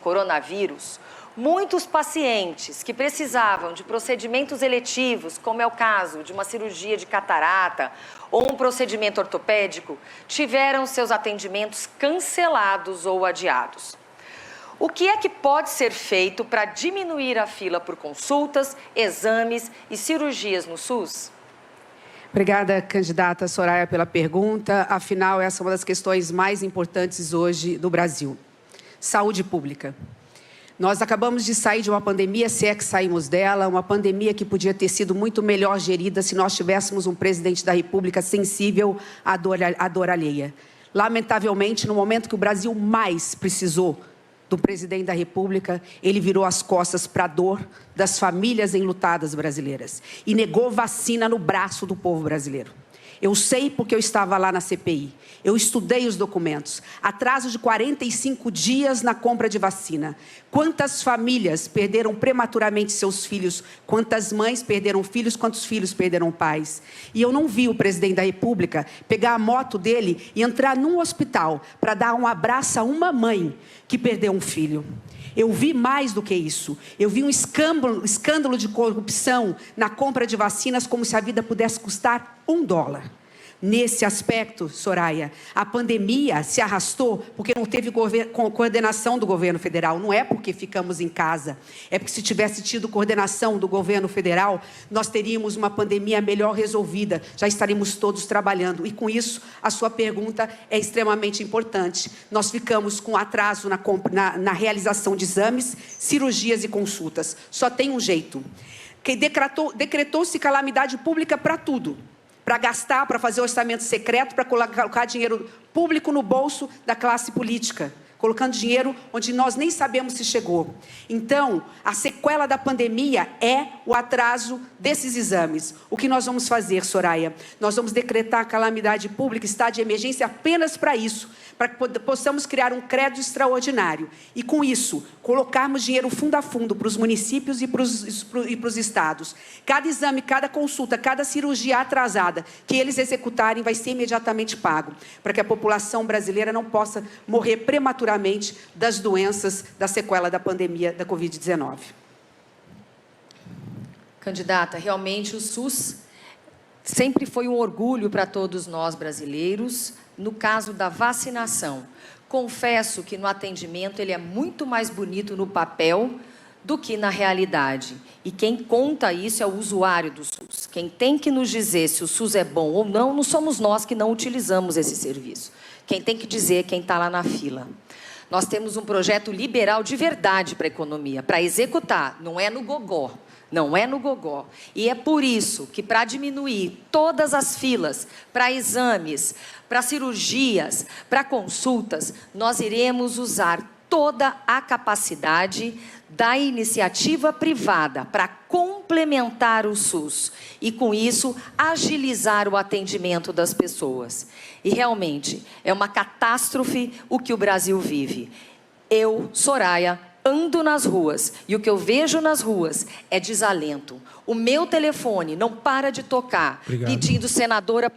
coronavírus, muitos pacientes que precisavam de procedimentos eletivos, como é o caso de uma cirurgia de catarata ou um procedimento ortopédico, tiveram seus atendimentos cancelados ou adiados. O que é que pode ser feito para diminuir a fila por consultas, exames e cirurgias no SUS? Obrigada, candidata Soraya, pela pergunta. Afinal, essa é uma das questões mais importantes hoje do Brasil. Saúde pública. Nós acabamos de sair de uma pandemia, se é que saímos dela, uma pandemia que podia ter sido muito melhor gerida se nós tivéssemos um presidente da República sensível à dor alheia. Lamentavelmente, no momento que o Brasil mais precisou do presidente da República, ele virou as costas para a dor das famílias enlutadas brasileiras e negou vacina no braço do povo brasileiro. Eu sei porque eu estava lá na CPI. Eu estudei os documentos. Atraso de 45 dias na compra de vacina. Quantas famílias perderam prematuramente seus filhos? Quantas mães perderam filhos? Quantos filhos perderam pais? E eu não vi o presidente da República pegar a moto dele e entrar num hospital para dar um abraço a uma mãe que perdeu um filho. Eu vi mais do que isso. Eu vi um escândalo de corrupção na compra de vacinas, como se a vida pudesse custar $1. Nesse aspecto, Soraya, a pandemia se arrastou porque não teve coordenação do governo federal. Não é porque ficamos em casa. É porque se tivesse tido coordenação do governo federal, nós teríamos uma pandemia melhor resolvida. Já estaríamos todos trabalhando. E com isso, a sua pergunta é extremamente importante. Nós ficamos com atraso na realização de exames, cirurgias e consultas. Só tem um jeito. Que decretou-se calamidade pública para tudo. Para gastar, para fazer orçamento secreto, para colocar dinheiro público no bolso da classe política, colocando dinheiro onde nós nem sabemos se chegou. Então, a sequela da pandemia é o atraso desses exames. O que nós vamos fazer, Soraya? Nós vamos decretar a calamidade pública, estado de emergência apenas para isso, para que possamos criar um crédito extraordinário. E com isso, colocarmos dinheiro fundo a fundo para os municípios e para os estados. Cada exame, cada consulta, cada cirurgia atrasada que eles executarem vai ser imediatamente pago, para que a população brasileira não possa morrer prematuramente das doenças da sequela da pandemia da Covid-19. Candidata, realmente o SUS sempre foi um orgulho para todos nós brasileiros. No caso da vacinação, confesso que no atendimento ele é muito mais bonito no papel do que na realidade. E quem conta isso é o usuário do SUS. Quem tem que nos dizer se o SUS é bom ou não somos nós que não utilizamos esse serviço. Quem tem que dizer é quem está lá na fila. Nós temos um projeto liberal de verdade para a economia, para executar, não é no gogó. Não é no gogó. E é por isso que, para diminuir todas as filas, para exames, para cirurgias, para consultas, nós iremos usar toda a capacidade da iniciativa privada para complementar o SUS e, com isso, agilizar o atendimento das pessoas. E, realmente, é uma catástrofe o que o Brasil vive. Eu, Soraya, ando nas ruas e o que eu vejo nas ruas é desalento. O meu telefone não para de tocar, pedindo senadora...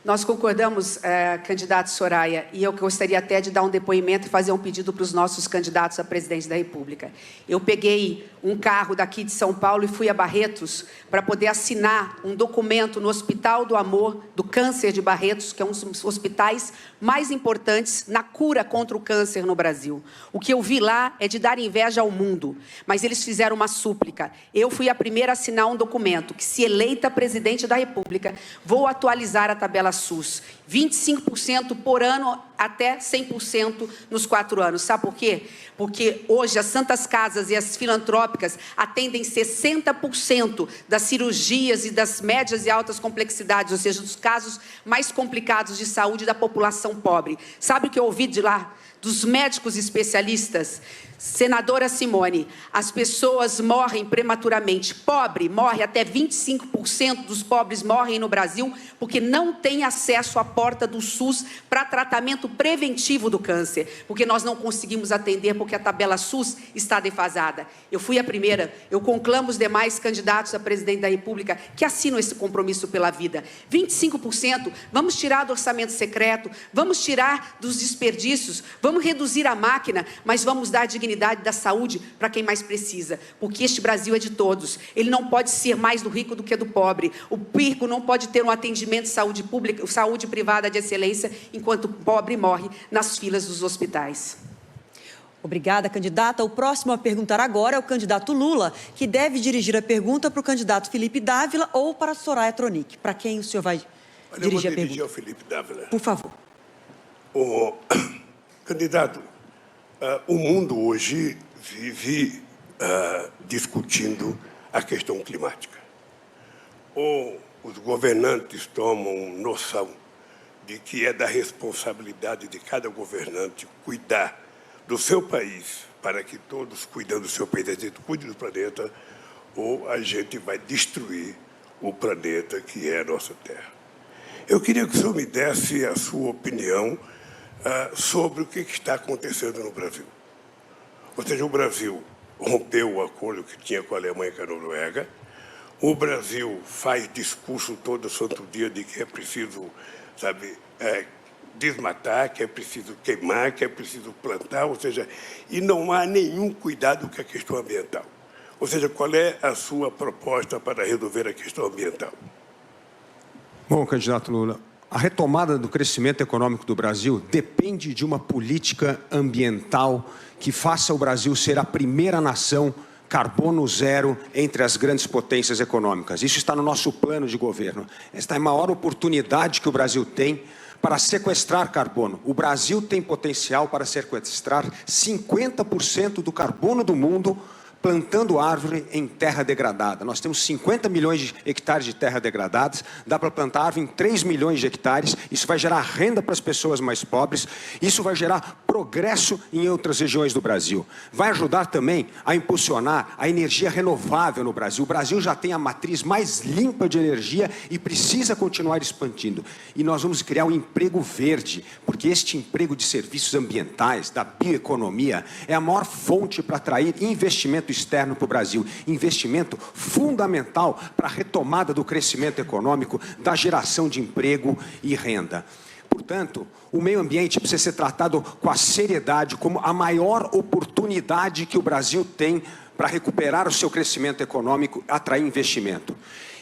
Nós concordamos, candidato Soraya, e eu gostaria até de dar um depoimento e fazer um pedido para os nossos candidatos a presidente da República. Eu peguei um carro daqui de São Paulo e fui a Barretos para poder assinar um documento no Hospital do Amor, do Câncer de Barretos, que é um dos hospitais mais importantes na cura contra o câncer no Brasil. O que eu vi lá é de dar inveja ao mundo, mas eles fizeram uma súplica. Eu fui a primeira a assinar um documento que, se eleita presidente da República, vou atualizar a tabela SUS, 25% por ano até 100% nos 4 anos. Sabe por quê? Porque hoje as santas casas e as filantrópicas atendem 60% das cirurgias e das médias e altas complexidades, ou seja, dos casos mais complicados de saúde da população pobre. Sabe o que eu ouvi de lá? Dos médicos especialistas? Senadora Simone, as pessoas morrem prematuramente. Pobre morre, até 25% dos pobres morrem no Brasil porque não tem acesso à porta do SUS para tratamento preventivo do câncer, porque nós não conseguimos atender porque a tabela SUS está defasada. Eu fui a primeira, eu conclamo os demais candidatos a presidente da República que assinam esse compromisso pela vida. 25%, vamos tirar do orçamento secreto, vamos tirar dos desperdícios, vamos reduzir a máquina, mas vamos dar a dignidade da saúde para quem mais precisa, porque este Brasil é de todos. Ele não pode ser mais do rico do que do pobre. O rico não pode ter um atendimento de saúde pública, saúde privada de excelência, enquanto o pobre morre nas filas dos hospitais. Obrigada, candidata. O próximo a perguntar agora é o candidato Lula, que deve dirigir a pergunta para o candidato Felipe Dávila ou para a Soraya Tronic. Para quem o senhor vai dirigir a pergunta? Eu vou dirigir ao Felipe Dávila. Por favor. Candidato, o mundo hoje vive discutindo a questão climática. Ou os governantes tomam noção de que é da responsabilidade de cada governante cuidar do seu país, para que todos, cuidando do seu país, a gente cuide do planeta, ou a gente vai destruir o planeta que é a nossa Terra. Eu queria que o senhor me desse a sua opinião sobre o que está acontecendo no Brasil. Ou seja, o Brasil rompeu o acordo que tinha com a Alemanha e com a Noruega. O Brasil faz discurso todo santo dia de que é preciso, desmatar, que é preciso queimar, que é preciso plantar, ou seja, e não há nenhum cuidado com a questão ambiental. Ou seja, qual é a sua proposta para resolver a questão ambiental? Bom, candidato Lula, a retomada do crescimento econômico do Brasil depende de uma política ambiental que faça o Brasil ser a primeira nação carbono zero entre as grandes potências econômicas. Isso está no nosso plano de governo. Esta é a maior oportunidade que o Brasil tem para sequestrar carbono. O Brasil tem potencial para sequestrar 50% do carbono do mundo plantando árvore em terra degradada. Nós temos 50 milhões de hectares de terra degradadas, dá para plantar árvore em 3 milhões de hectares, isso vai gerar renda para as pessoas mais pobres, isso vai gerar progresso em outras regiões do Brasil. Vai ajudar também a impulsionar a energia renovável no Brasil. O Brasil já tem a matriz mais limpa de energia e precisa continuar expandindo. E nós vamos criar um emprego verde, porque este emprego de serviços ambientais, da bioeconomia, é a maior fonte para atrair investimento externo para o Brasil, investimento fundamental para a retomada do crescimento econômico, da geração de emprego e renda. Portanto, o meio ambiente precisa ser tratado com a seriedade, como a maior oportunidade que o Brasil tem para recuperar o seu crescimento econômico, atrair investimento.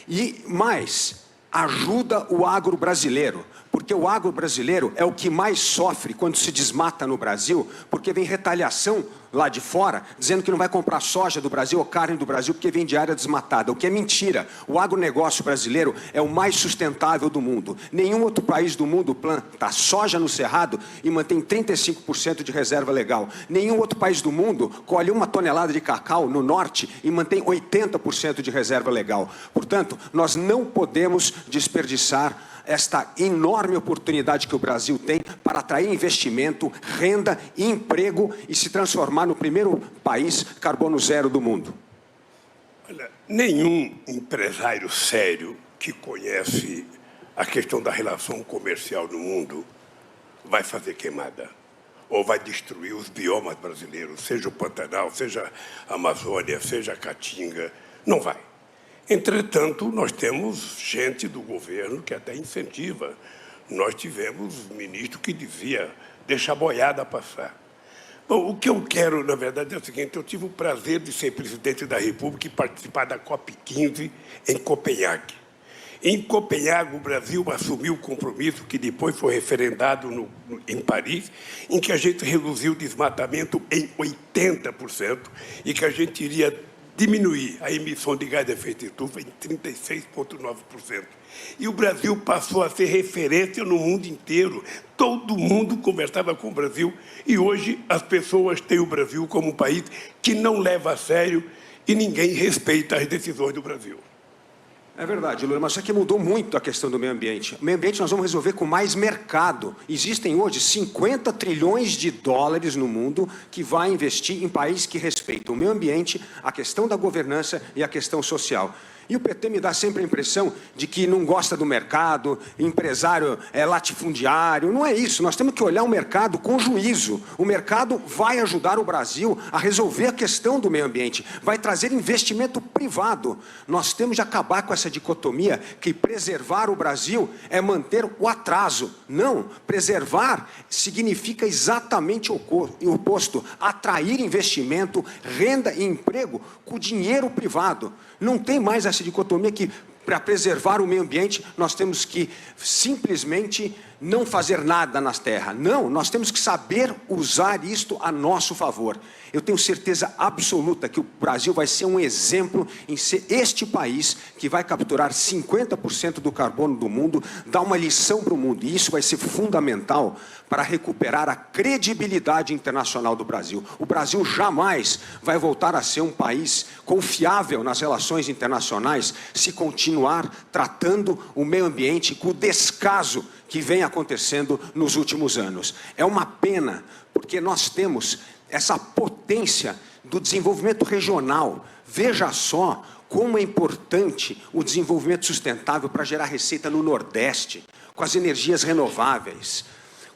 E mais, ajuda o agro brasileiro, porque o agro brasileiro é o que mais sofre quando se desmata no Brasil, porque vem retaliação lá de fora, dizendo que não vai comprar soja do Brasil ou carne do Brasil porque vem de área desmatada, o que é mentira. O agronegócio brasileiro é o mais sustentável do mundo. Nenhum outro país do mundo planta soja no cerrado e mantém 35% de reserva legal. Nenhum outro país do mundo colhe 1 tonelada de cacau no norte e mantém 80% de reserva legal. Portanto, nós não podemos desperdiçar esta enorme oportunidade que o Brasil tem para atrair investimento, renda e emprego e se transformar no primeiro país carbono zero do mundo. Olha, nenhum empresário sério que conhece a questão da relação comercial no mundo vai fazer queimada ou vai destruir os biomas brasileiros, seja o Pantanal, seja a Amazônia, seja a Caatinga, não vai. Entretanto, nós temos gente do governo que até incentiva. Nós tivemos ministro que dizia, deixa a boiada passar. Bom, o que eu quero, na verdade, é o seguinte, eu tive o prazer de ser presidente da República e participar da COP15 em Copenhague. Em Copenhague, o Brasil assumiu o compromisso que depois foi referendado em Paris, em que a gente reduziu o desmatamento em 80% e que a gente iria diminuir a emissão de gás de efeito de estufa em 36,9%. E o Brasil passou a ser referência no mundo inteiro. Todo mundo conversava com o Brasil e hoje as pessoas têm o Brasil como um país que não leva a sério e ninguém respeita as decisões do Brasil. É verdade, Lula, mas isso aqui mudou muito a questão do meio ambiente. O meio ambiente nós vamos resolver com mais mercado. Existem hoje 50 trilhões de dólares no mundo que vai investir em países que respeitam o meio ambiente, a questão da governança e a questão social. E o PT me dá sempre a impressão de que não gosta do mercado, empresário latifundiário. Não é isso. Nós temos que olhar o mercado com juízo. O mercado vai ajudar o Brasil a resolver a questão do meio ambiente, vai trazer investimento privado. Nós temos de acabar com essa dicotomia que preservar o Brasil é manter o atraso. Não, preservar significa exatamente o oposto, atrair investimento, renda e emprego com dinheiro privado. Não tem mais essa dicotomia que, para preservar o meio ambiente, nós temos que simplesmente não fazer nada nas terras. Não, nós temos que saber usar isto a nosso favor. Eu tenho certeza absoluta que o Brasil vai ser um exemplo em ser este país que vai capturar 50% do carbono do mundo, dar uma lição para o mundo. E isso vai ser fundamental para recuperar a credibilidade internacional do Brasil. O Brasil jamais vai voltar a ser um país confiável nas relações internacionais se continuar tratando o meio ambiente com o descaso que vem acontecendo nos últimos anos. É uma pena, porque nós temos essa potência do desenvolvimento regional. Veja só como é importante o desenvolvimento sustentável para gerar receita no Nordeste, com as energias renováveis,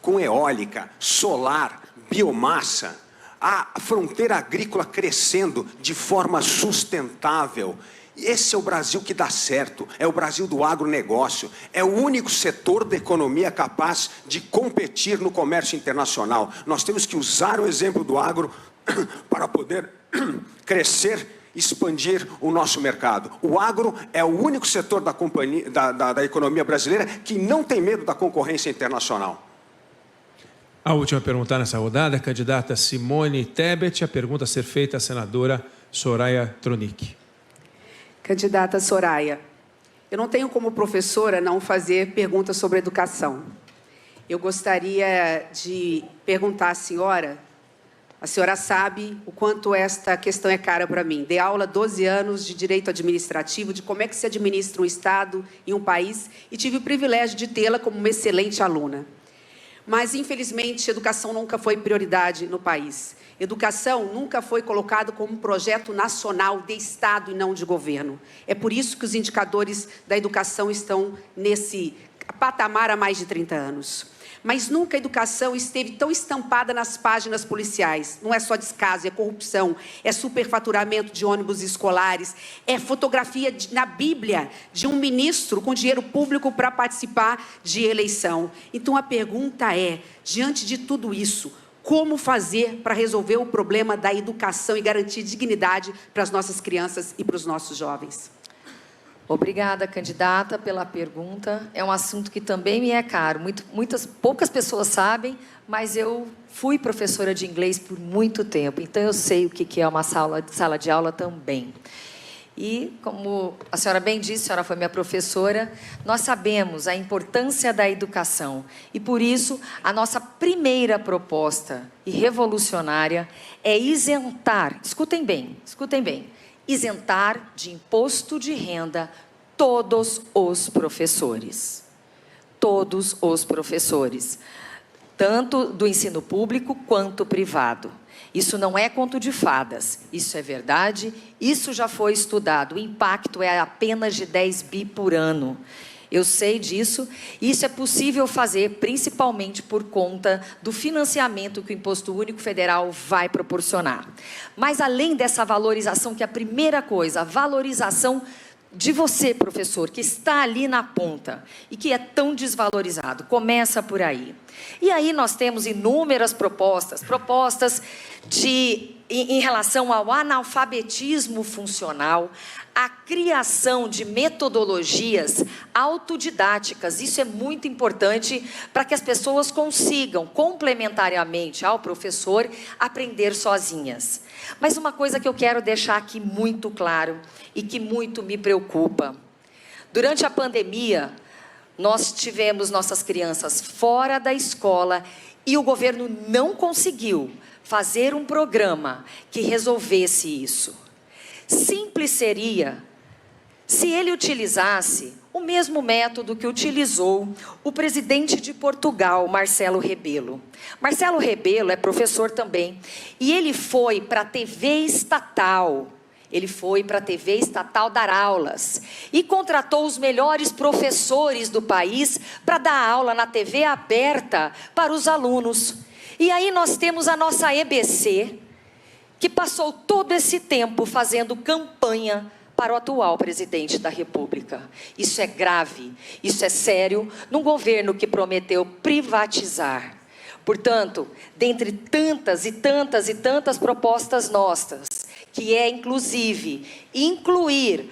com eólica, solar, biomassa, a fronteira agrícola crescendo de forma sustentável. Esse é o Brasil que dá certo, é o Brasil do agronegócio, é o único setor da economia capaz de competir no comércio internacional. Nós temos que usar o exemplo do agro para poder crescer, expandir o nosso mercado. O agro é o único setor da economia brasileira que não tem medo da concorrência internacional. A última pergunta nessa rodada, a candidata Simone Tebet, a pergunta a ser feita à senadora Soraya Tronic. Candidata Soraya, eu não tenho como professora não fazer perguntas sobre educação. Eu gostaria de perguntar à senhora, a senhora sabe o quanto esta questão é cara para mim. Dei aula 12 anos de direito administrativo, de como é que se administra um Estado e um país, e tive o privilégio de tê-la como uma excelente aluna. Mas, infelizmente, educação nunca foi prioridade no país. Educação nunca foi colocado como um projeto nacional de Estado e não de governo. É por isso que os indicadores da educação estão nesse patamar há mais de 30 anos. Mas nunca a educação esteve tão estampada nas páginas policiais. Não é só descaso, é corrupção, é superfaturamento de ônibus escolares, é fotografia na Bíblia de um ministro com dinheiro público para participar de eleição. Então a pergunta é, diante de tudo isso, como fazer para resolver o problema da educação e garantir dignidade para as nossas crianças e para os nossos jovens? Obrigada, candidata, pela pergunta. É um assunto que também me é caro. Poucas pessoas sabem, mas eu fui professora de inglês por muito tempo, então eu sei o que é uma sala de aula também. E, como a senhora bem disse, a senhora foi minha professora, nós sabemos a importância da educação. E, por isso, a nossa primeira proposta e revolucionária é isentar, escutem bem, isentar de imposto de renda todos os professores. Todos os professores, tanto do ensino público quanto privado. Isso não é conto de fadas, isso é verdade, isso já foi estudado. O impacto é apenas de 10 bi por ano. Eu sei disso, e isso é possível fazer principalmente por conta do financiamento que o Imposto Único Federal vai proporcionar. Mas além dessa valorização, que é a primeira coisa, a valorização de você, professor, que está ali na ponta e que é tão desvalorizado, começa por aí. E aí nós temos inúmeras propostas em relação ao analfabetismo funcional, a criação de metodologias autodidáticas. Isso é muito importante para que as pessoas consigam, complementariamente ao professor, aprender sozinhas. Mas uma coisa que eu quero deixar aqui muito claro e que muito me preocupa. Durante a pandemia, nós tivemos nossas crianças fora da escola e o governo não conseguiu fazer um programa que resolvesse isso. Simples seria se ele utilizasse o mesmo método que utilizou o presidente de Portugal, Marcelo Rebelo. Marcelo Rebelo é professor também, e ele foi para a TV estatal. Ele foi para a TV estatal dar aulas e contratou os melhores professores do país para dar aula na TV aberta para os alunos. E aí nós temos a nossa EBC, que passou todo esse tempo fazendo campanha para o atual presidente da República. Isso é grave, isso é sério, num governo que prometeu privatizar. Portanto, dentre tantas e tantas e tantas propostas nossas, que é inclusive incluir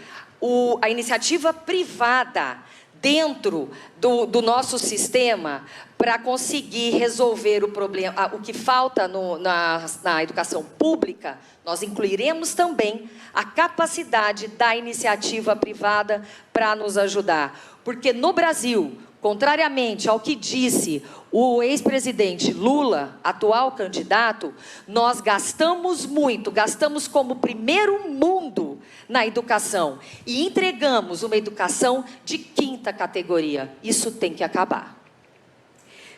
a iniciativa privada dentro do nosso sistema para conseguir resolver o problema, o que falta na educação pública, nós incluiremos também a capacidade da iniciativa privada para nos ajudar. Porque no Brasil, contrariamente ao que disse o ex-presidente Lula, atual candidato, nós gastamos muito, gastamos como primeiro mundo na educação e entregamos uma educação de 5ª categoria. Isso tem que acabar.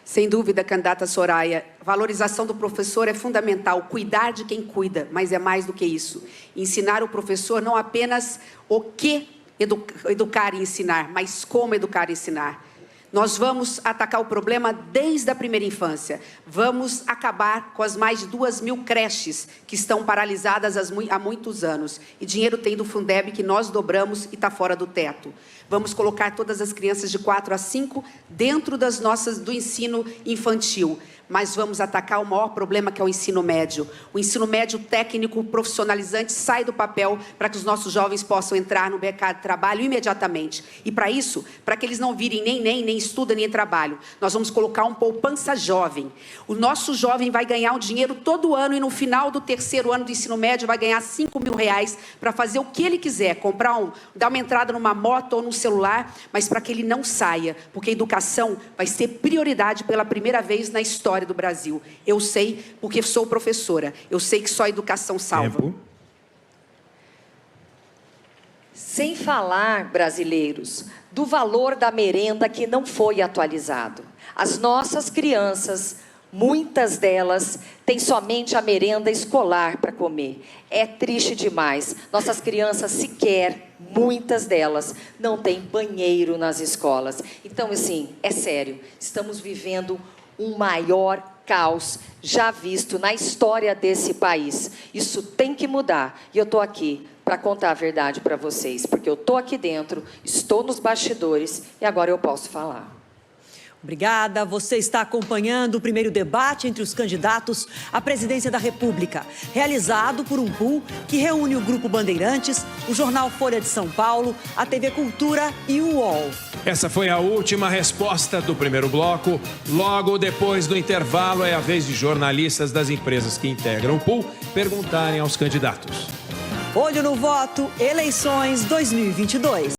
Sem dúvida, candidata Soraya, valorização do professor é fundamental, cuidar de quem cuida, mas é mais do que isso. Ensinar o professor não apenas o que educar e ensinar, mas como educar e ensinar. Nós vamos atacar o problema desde a primeira infância. Vamos acabar com as mais de 2.000 creches que estão paralisadas há muitos anos. E dinheiro tem do Fundeb que nós dobramos e está fora do teto. Vamos colocar todas as crianças de 4 a 5 dentro do ensino infantil. Mas vamos atacar o maior problema, que é o ensino médio. O ensino médio técnico profissionalizante sai do papel para que os nossos jovens possam entrar no mercado de trabalho imediatamente. E para isso, para que eles não virem nem estudam, nem trabalham, nós vamos colocar um poupança jovem. O nosso jovem vai ganhar um dinheiro todo ano e no final do 3º ano do ensino médio vai ganhar R$5.000 para fazer o que ele quiser, dar uma entrada numa moto ou num celular, mas para que ele não saia, porque a educação vai ser prioridade pela primeira vez na história do Brasil. Eu sei porque sou professora. Eu sei que só a educação salva. Tempo. Sem falar, brasileiros, do valor da merenda que não foi atualizado. As nossas crianças, muitas delas, têm somente a merenda escolar para comer. É triste demais. Nossas crianças sequer, muitas delas, não têm banheiro nas escolas. Então, assim, é sério. Estamos vivendo um maior caos já visto na história desse país. Isso tem que mudar. E eu estou aqui para contar a verdade para vocês, porque eu estou aqui dentro, estou nos bastidores e agora eu posso falar. Obrigada. Você está acompanhando o primeiro debate entre os candidatos à presidência da República, realizado por um pool que reúne o Grupo Bandeirantes, o jornal Folha de São Paulo, a TV Cultura e o UOL. Essa foi a última resposta do primeiro bloco. Logo depois do intervalo, é a vez de jornalistas das empresas que integram o pool perguntarem aos candidatos. Olho no voto, eleições 2022.